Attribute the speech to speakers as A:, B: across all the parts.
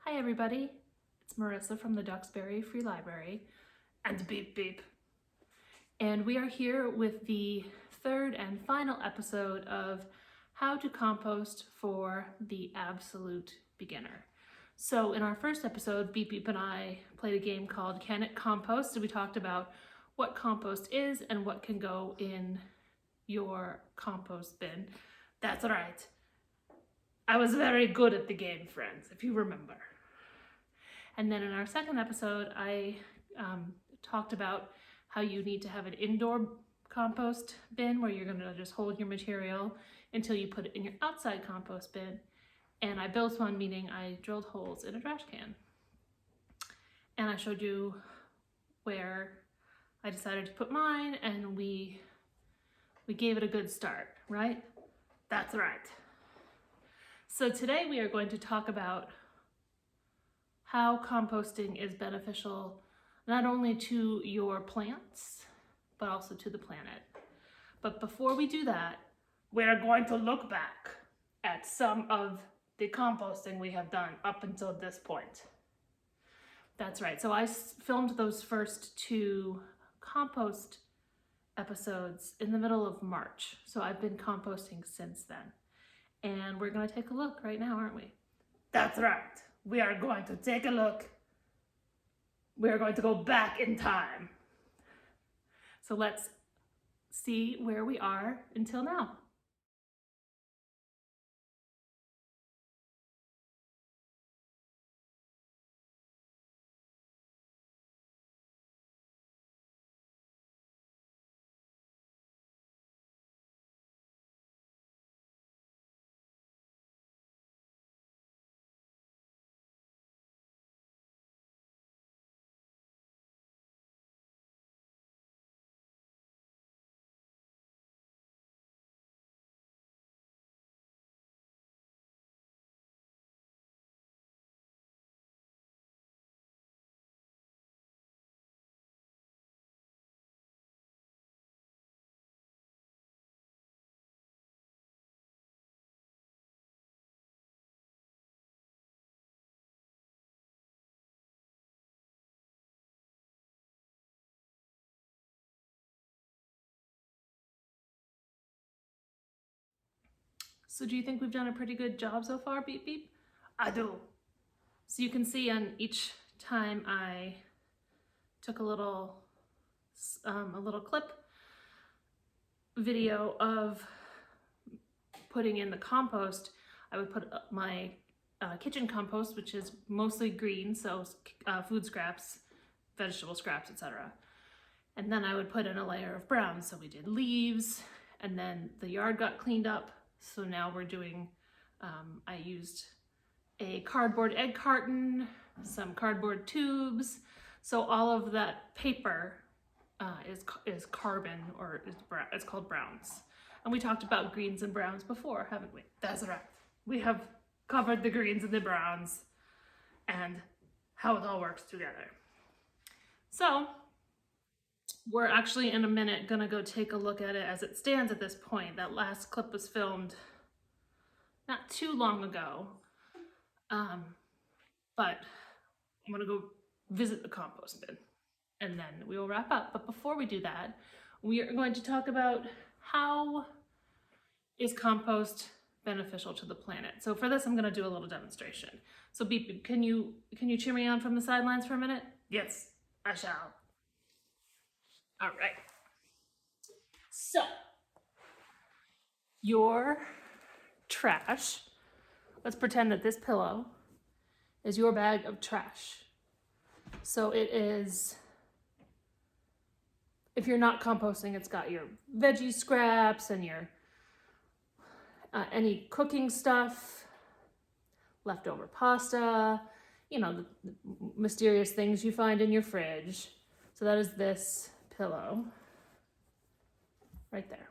A: Hi everybody, it's Marissa from the Duxbury Free Library and Beep Beep. And we are here with the third and final episode of How to Compost for the Absolute Beginner. So in our first episode, Beep Beep and I played a game called Can It Compost? And we talked about what compost is and what can go in your compost bin. That's right. I was very good at the game, friends, if you remember. And then in our second episode, I talked about how you need to have an indoor compost bin where you're gonna just hold your material until you put it in your outside compost bin. And I built one, meaning I drilled holes in a trash can. And I showed you where I decided to put mine, and we gave it a good start, right? That's right. So today we are going to talk about how composting is beneficial not only to your plants, but also to the planet. But before we do that, we're going to look back at some of the composting we have done up until this point. That's right, so I filmed those first two compost episodes in the middle of March. So I've been composting since then. And we're gonna take a look right now, aren't we? That's right. We are going to take a look. We are going to go back in time. So let's see where we are until now. So do you think we've done a pretty good job so far, Beep Beep? I do. So you can see on each time I took a little clip video of putting in the compost. I would put my kitchen compost, which is mostly green, so food scraps, vegetable scraps, etc. And then I would put in a layer of brown. So we did leaves, and then the yard got cleaned up. So now we're doing, I used a cardboard egg carton, some cardboard tubes. So all of that paper is carbon, or it's called browns. And we talked about greens and browns before, haven't we? That's right. We have covered the greens and the browns and how it all works together. So we're actually in a minute gonna go take a look at it as it stands at this point. That last clip was filmed not too long ago, but I'm gonna go visit the compost bin and then we will wrap up. But before we do that, we are going to talk about how is compost beneficial to the planet. So for this, I'm gonna do a little demonstration. So Beep Beep, can you cheer me on from the sidelines for a minute? Yes, I shall. All right. So your trash, let's pretend that this pillow is your bag of trash. So it is, if you're not composting, it's got your veggie scraps and your any cooking stuff, leftover pasta, you know, the mysterious things you find in your fridge. So that is this pillow right there.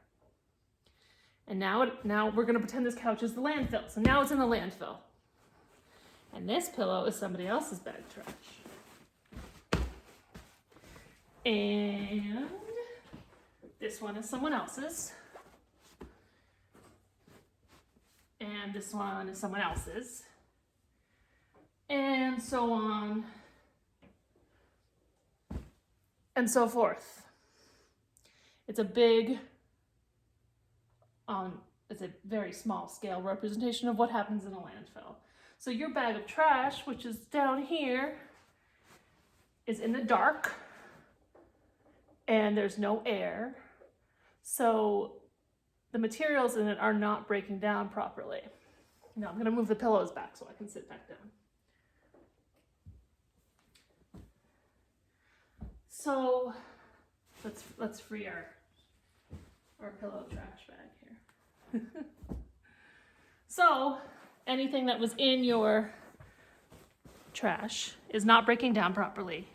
A: And now we're gonna pretend this couch is the landfill. So now it's in the landfill. And this pillow is somebody else's bag of trash. And this one is someone else's. And this one is someone else's. and so on and so forth. It's a big, it's a very small scale representation of what happens in a landfill. So your bag of trash, which is down here, is in the dark and there's no air. So the materials in it are not breaking down properly. Now I'm going to move the pillows back so I can sit back down. So let's free our pillow trash bag here. So anything that was in your trash is not breaking down properly,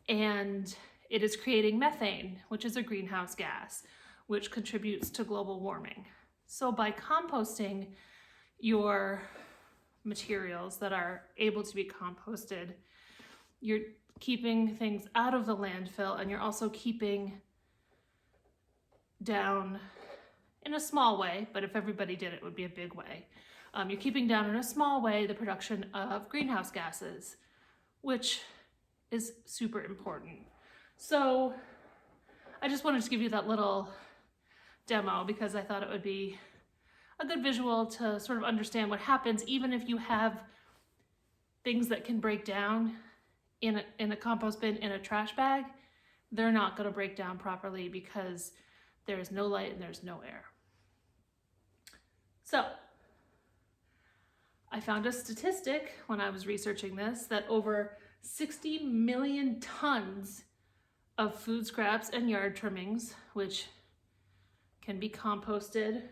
A: and it is creating methane, which is a greenhouse gas, which contributes to global warming. So by composting your materials that are able to be composted, you're keeping things out of the landfill, and you're also keeping down, in a small way, but if everybody did it would be a big way, you're keeping down in a small way the production of greenhouse gases, which is super important. So I just wanted to give you that little demo because I thought it would be a good visual to sort of understand what happens even if you have things that can break down in a compost bin, in a trash bag. They're not going to break down properly because there's no light and there's no air. So I found a statistic when I was researching this that over 60 million tons of food scraps and yard trimmings, which can be composted,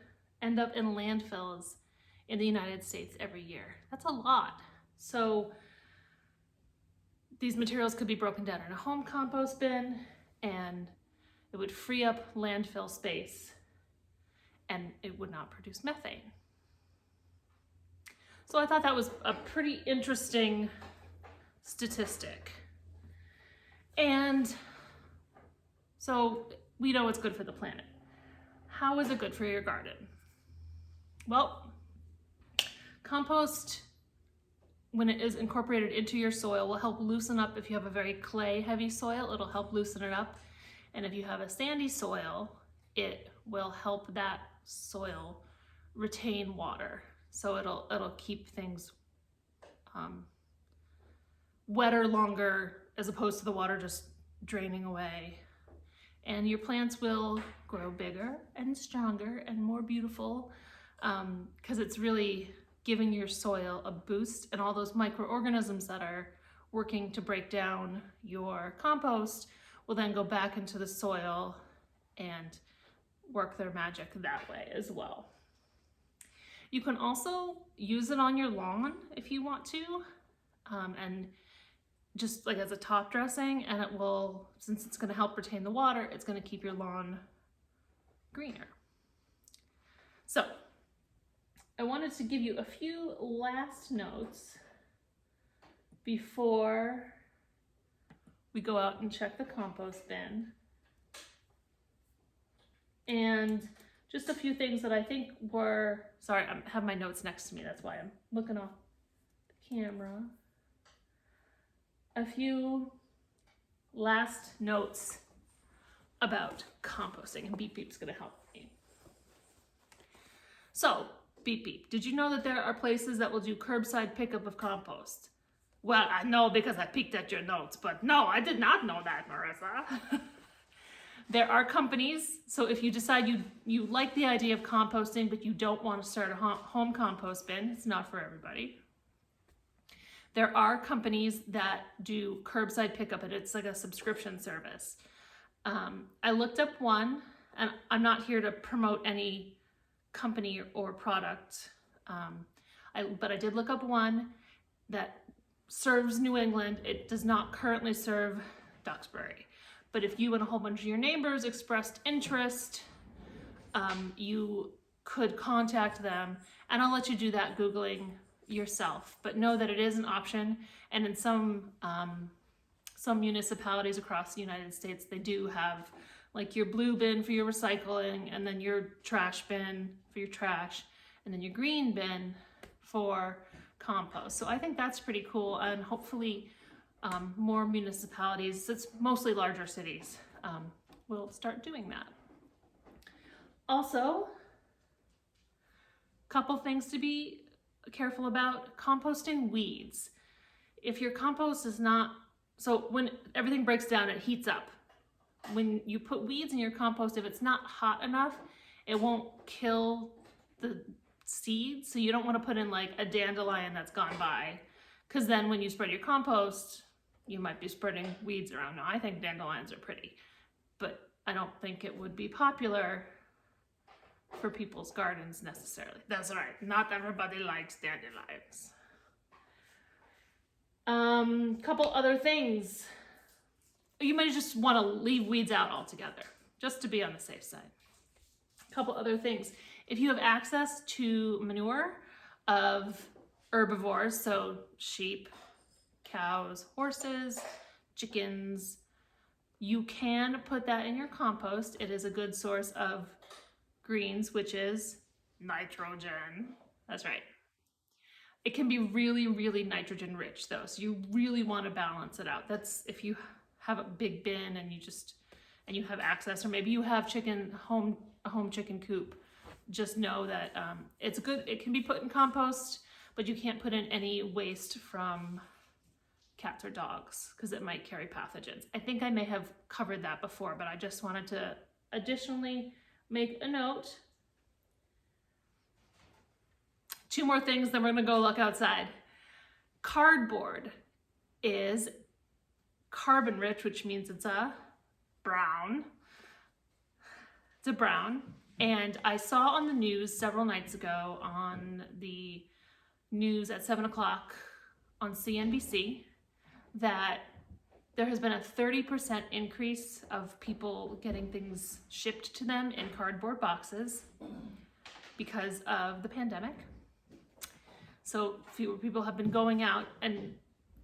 A: end up in landfills in the United States every year. That's a lot. So these materials could be broken down in a home compost bin, and it would free up landfill space, and it would not produce methane. So I thought that was a pretty interesting statistic. And so we know it's good for the planet. How is it good for your garden? Well, compost, when it is incorporated into your soil, will help loosen up. If you have a very clay heavy soil, it'll help loosen it up. And if you have a sandy soil, it will help that soil retain water. So it'll keep things wetter longer, as opposed to the water just draining away. And your plants will grow bigger and stronger and more beautiful, because it's really giving your soil a boost, and all those microorganisms that are working to break down your compost will then go back into the soil and work their magic that way as well. You can also use it on your lawn if you want to, and just like as a top dressing, and it will, since it's going to help retain the water, it's going to keep your lawn greener. So I wanted to give you a few last notes before we go out and check the compost bin. And just a few things that I think were, sorry, I have my notes next to me, that's why I'm looking off the camera. A few last notes about composting, and Beep Beep's gonna help me. So, Beep Beep, did you know that there are places that will do curbside pickup of compost? Well, I know because I peeked at your notes, but no, I did not know that, Marissa. There are companies, so if you decide you like the idea of composting, but you don't want to start a home compost bin, it's not for everybody. There are companies that do curbside pickup, and it's like a subscription service. I looked up one, and I'm not here to promote any company or product, but I did look up one that serves New England. It does not currently serve Duxbury. But if you and a whole bunch of your neighbors expressed interest, you could contact them, and I'll let you do that Googling yourself. But know that it is an option, and in some municipalities across the United States, they do have like your blue bin for your recycling, and then your trash bin for your trash, and then your green bin for compost. So I think that's pretty cool, and hopefully more municipalities, it's mostly larger cities, will start doing that. Also, a couple things to be careful about: composting weeds. If your compost is not, so when everything breaks down, it heats up. When you put weeds in your compost, if it's not hot enough, it won't kill the seeds. So you don't want to put in like a dandelion that's gone by, because then when you spread your compost, you might be spreading weeds around. Now, I think dandelions are pretty, but I don't think it would be popular for people's gardens necessarily. That's right, not everybody likes dandelions. Couple other things. You might just want to leave weeds out altogether, just to be on the safe side. A couple other things. If you have access to manure of herbivores, so sheep, cows, horses, chickens, you can put that in your compost. It is a good source of greens, which is nitrogen. That's right. It can be really, really nitrogen rich though, so you really want to balance it out. That's if you have a big bin and you have access, or maybe you have a home chicken coop. Just know that it's good. It can be put in compost, but you can't put in any waste from cats or dogs because it might carry pathogens. I think I may have covered that before, but I just wanted to additionally make a note. 2 more things, then we're gonna go look outside. Cardboard is carbon rich, which means it's a brown. It's a brown. And I saw on the news several nights ago on the news at 7 o'clock on CNBC that there has been a 30% increase of people getting things shipped to them in cardboard boxes because of the pandemic. So fewer people have been going out, and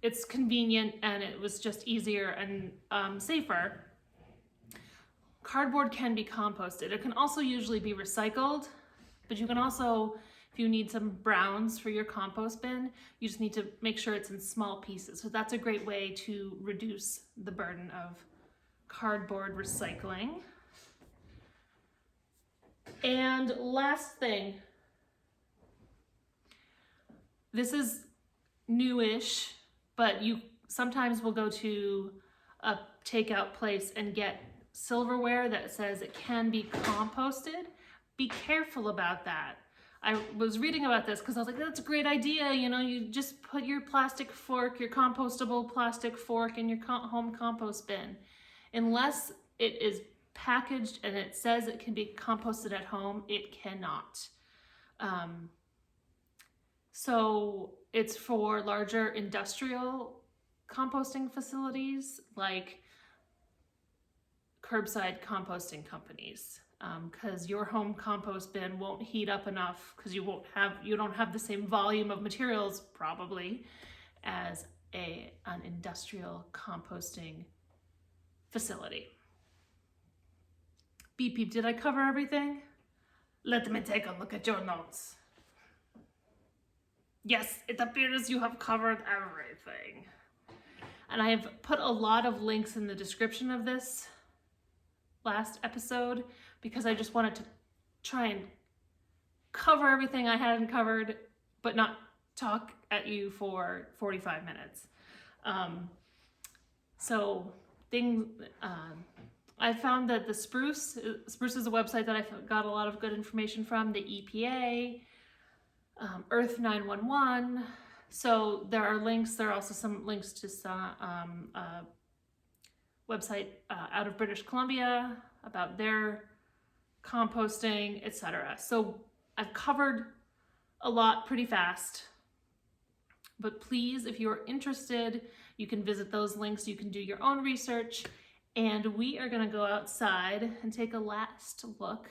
A: it's convenient, and it was just easier and safer. Cardboard can be composted. It can also usually be recycled, but you can also, if you need some browns for your compost bin, you just need to make sure it's in small pieces. So that's a great way to reduce the burden of cardboard recycling. And last thing, this is newish, but you sometimes will go to a takeout place and get silverware that says it can be composted. Be careful about that. I was reading about this because I was like, that's a great idea. You know, you just put your plastic fork, your compostable plastic fork in your home compost bin. Unless it is packaged and it says it can be composted at home, it cannot. So it's for larger industrial composting facilities like curbside composting companies, because your home compost bin won't heat up enough because you don't have the same volume of materials probably as an industrial composting facility. Beep beep, did I cover everything? Let me take a look at your notes. Yes, it appears you have covered everything. And I have put a lot of links in the description of this last episode because I just wanted to try and cover everything I hadn't covered, but not talk at you for 45 minutes. I found that the Spruce is a website that I got a lot of good information from, the EPA, Earth 911. So there are links. There are also some links to some website out of British Columbia about their composting, etc. So I've covered a lot pretty fast, but please, if you're interested, you can visit those links. You can do your own research, and we are going to go outside and take a last look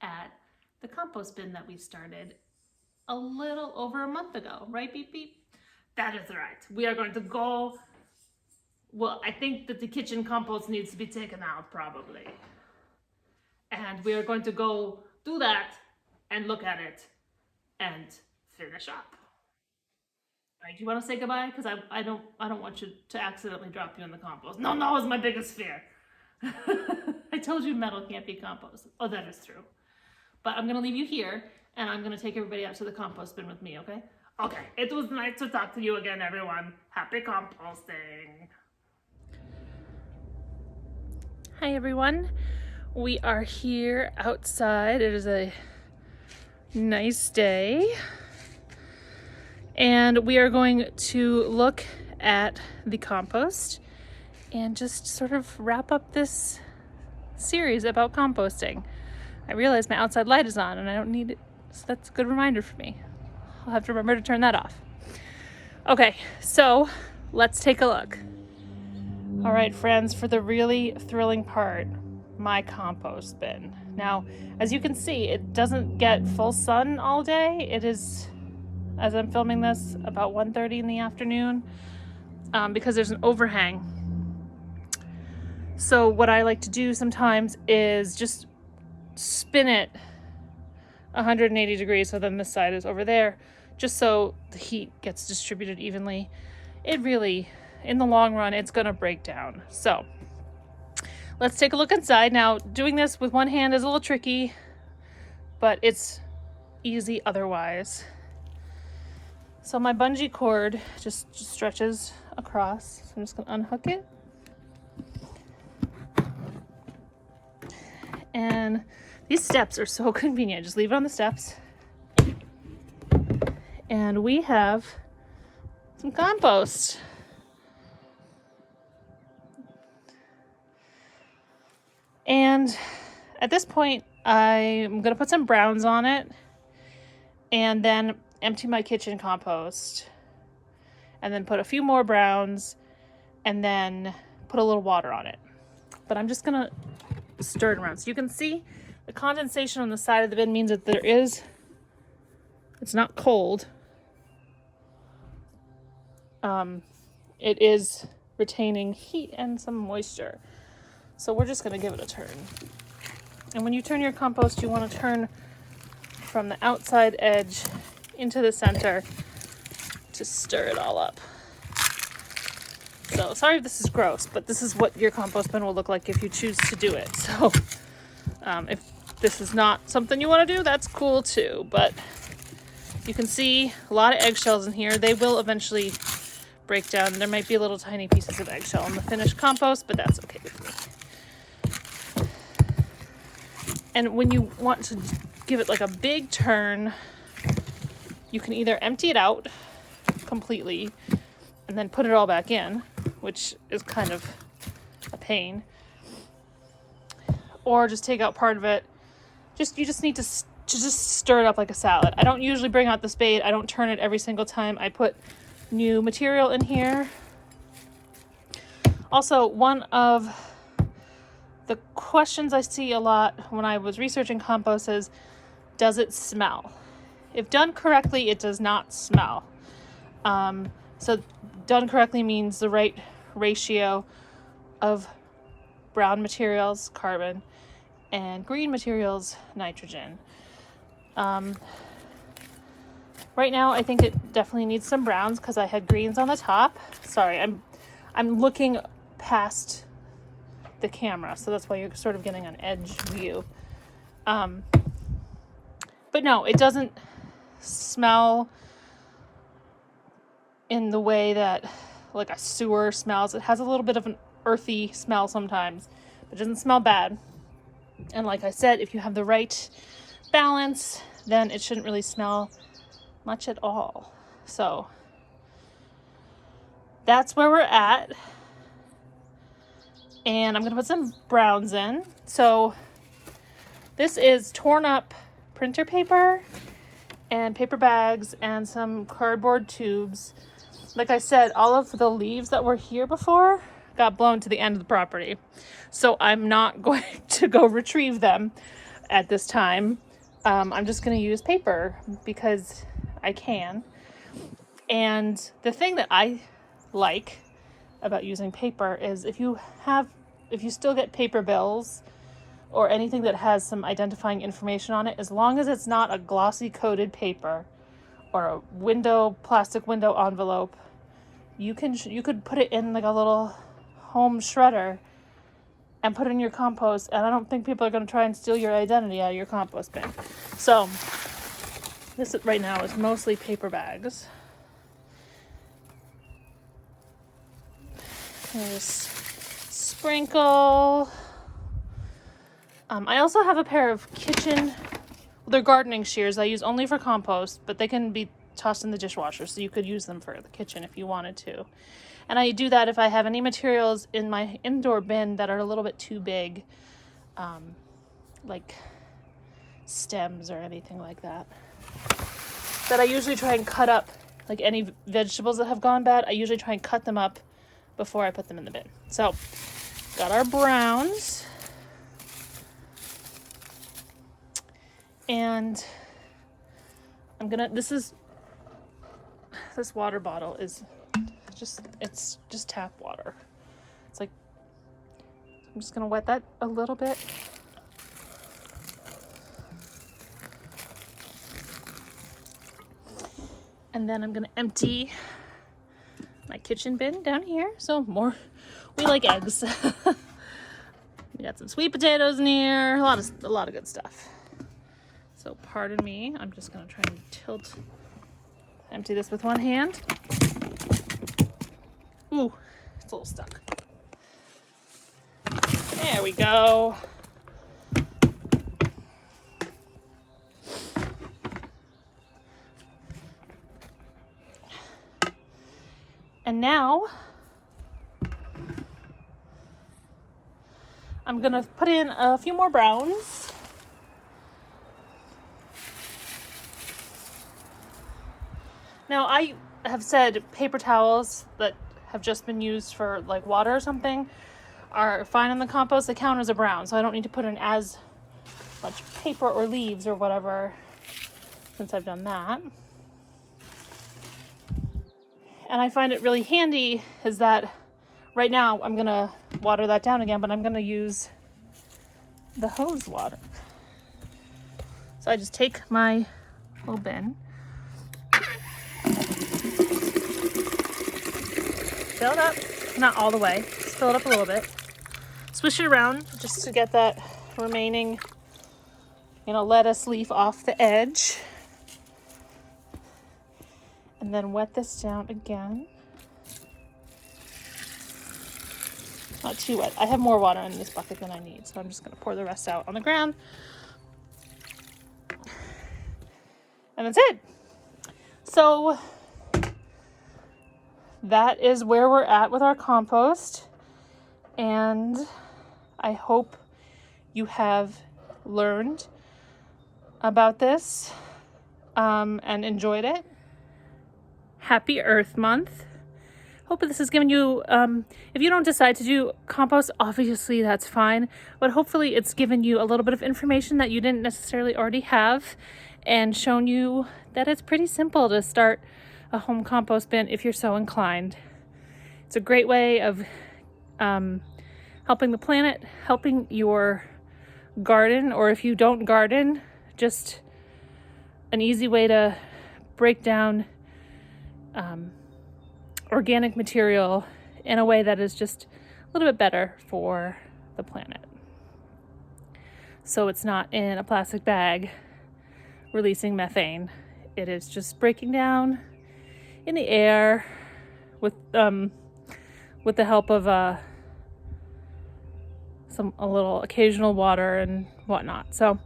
A: at the compost bin that we started a little over a month ago, right, Beep Beep? That is right. We are going to go. Well, I think that the kitchen compost needs to be taken out probably. And we are going to go do that and look at it and finish up. Right, do you want to say goodbye? Because I don't want you to accidentally drop you in the compost. No, no, is my biggest fear. I told you metal can't be compost. Oh, that is true. But I'm gonna leave you here, and I'm gonna take everybody out to the compost bin with me. Okay? Okay. It was nice to talk to you again, everyone. Happy composting. Hi, everyone. We are here outside. It is a nice day. And we are going to look at the compost and just sort of wrap up this series about composting. I realize my outside light is on and I don't need it, so that's a good reminder for me. I'll have to remember to turn that off. Okay, so let's take a look. All right, friends, for the really thrilling part, my compost bin. Now, as you can see, it doesn't get full sun all day. It is, as I'm filming this, about 1:30 in the afternoon because there's an overhang. So what I like to do sometimes is just spin it 180 degrees, so then this side is over there, just so the heat gets distributed evenly. It really, in the long run, it's gonna break down. So let's take a look inside. Now, doing this with one hand is a little tricky, but it's easy otherwise. So my bungee cord just stretches across. So I'm just gonna unhook it. And these steps are so convenient. Just leave it on the steps. And we have some compost. And at this point, I'm gonna put some browns on it and then empty my kitchen compost and then put a few more browns and then put a little water on it. But I'm just gonna stir it around. So you can see the condensation on the side of the bin means that it's not cold. It is retaining heat and some moisture. So we're just gonna give it a turn. And when you turn your compost, you wanna turn from the outside edge into the center to stir it all up. So sorry if this is gross, but this is what your compost bin will look like if you choose to do it. So if this is not something you want to do, that's cool too. But you can see a lot of eggshells in here. They will eventually break down. There might be little tiny pieces of eggshell in the finished compost, but that's okay with me. And when you want to give it like a big turn, you can either empty it out completely and then put it all back in, which is kind of a pain, or just take out part of it. You just need to just stir it up like a salad. I don't usually bring out the spade. I don't turn it every single time I put new material in here. Also, one of the questions I see a lot when I was researching compost is, does it smell? If done correctly, it does not smell. So done correctly means the right ratio of brown materials, carbon, and green materials, nitrogen. Right now, I think it definitely needs some browns because I had greens on the top. Sorry, I'm looking past the camera, so that's why you're sort of getting an edge view. But no, it doesn't smell in the way that like a sewer smells. It has a little bit of an earthy smell sometimes, but it doesn't smell bad. And like I said, if you have the right balance, then it shouldn't really smell much at all. So that's where we're at. And I'm gonna put some browns in. So this is torn up printer paper and paper bags and some cardboard tubes. Like I said, all of the leaves that were here before got blown to the end of the property. So I'm not going to go retrieve them at this time. I'm just going to use paper because I can. And the thing that I like about using paper is if you still get paper bills or anything that has some identifying information on it, as long as it's not a glossy coated paper or a plastic window envelope, you could put it in like a little home shredder and put it in your compost, and I don't think people are going to try and steal your identity out of your compost bin. So this right now is mostly paper bags. Just sprinkle. I also have a pair of they're gardening shears I use only for compost, but they can be tossed in the dishwasher, so you could use them for the kitchen if you wanted to. And I do that if I have any materials in my indoor bin that are a little bit too big, like stems or anything like that I usually try and cut up. Like any vegetables that have gone bad, I usually try and cut them up before I put them in the bin. So, got our browns. And this water bottle is it's just tap water. It's like, I'm just gonna wet that a little bit. And then I'm gonna empty my kitchen bin down here. So we like eggs. We got some sweet potatoes in here, a lot of good stuff. So pardon me, I'm just gonna try and empty this with one hand. Ooh, it's a little stuck. There we go. And now I'm gonna put in a few more browns. Now I have said paper towels that have just been used for like water or something are fine in the compost. They count as a brown, so I don't need to put in as much paper or leaves or whatever since I've done that. And I find it really handy is that right now I'm gonna water that down again, but I'm gonna use the hose water. So I just take my little bin, fill it up, not all the way, just fill it up a little bit, swish it around just to get that remaining, lettuce leaf off the edge. And then wet this down again. Not too wet. I have more water in this bucket than I need, so I'm just gonna pour the rest out on the ground. And that's it. So that is where we're at with our compost. And I hope you have learned about this and enjoyed it. Happy Earth Month. Hope this has given you, if you don't decide to do compost, obviously that's fine, but hopefully it's given you a little bit of information that you didn't necessarily already have and shown you that it's pretty simple to start a home compost bin if you're so inclined. It's a great way of helping the planet, helping your garden, or if you don't garden, just an easy way to break down organic material in a way that is just a little bit better for the planet. So it's not in a plastic bag releasing methane. It is just breaking down in the air with the help of a little occasional water and whatnot. So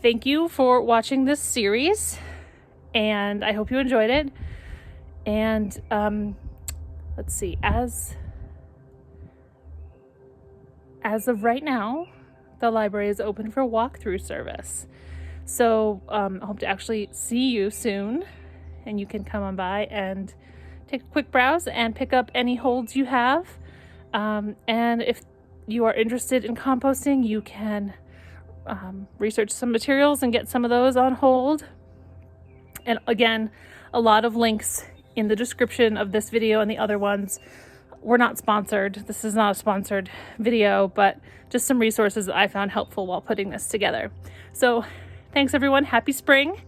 A: thank you for watching this series, and I hope you enjoyed it. And let's see, as of right now, the library is open for walkthrough service. So I hope to actually see you soon, and you can come on by and take a quick browse and pick up any holds you have. And if you are interested in composting, you can research some materials and get some of those on hold. And again, a lot of links in the description of this video and the other ones. We're not sponsored. This is not a sponsored video, but just some resources that I found helpful while putting this together. So thanks everyone. Happy spring.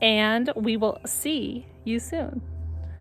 A: and we will see you soon.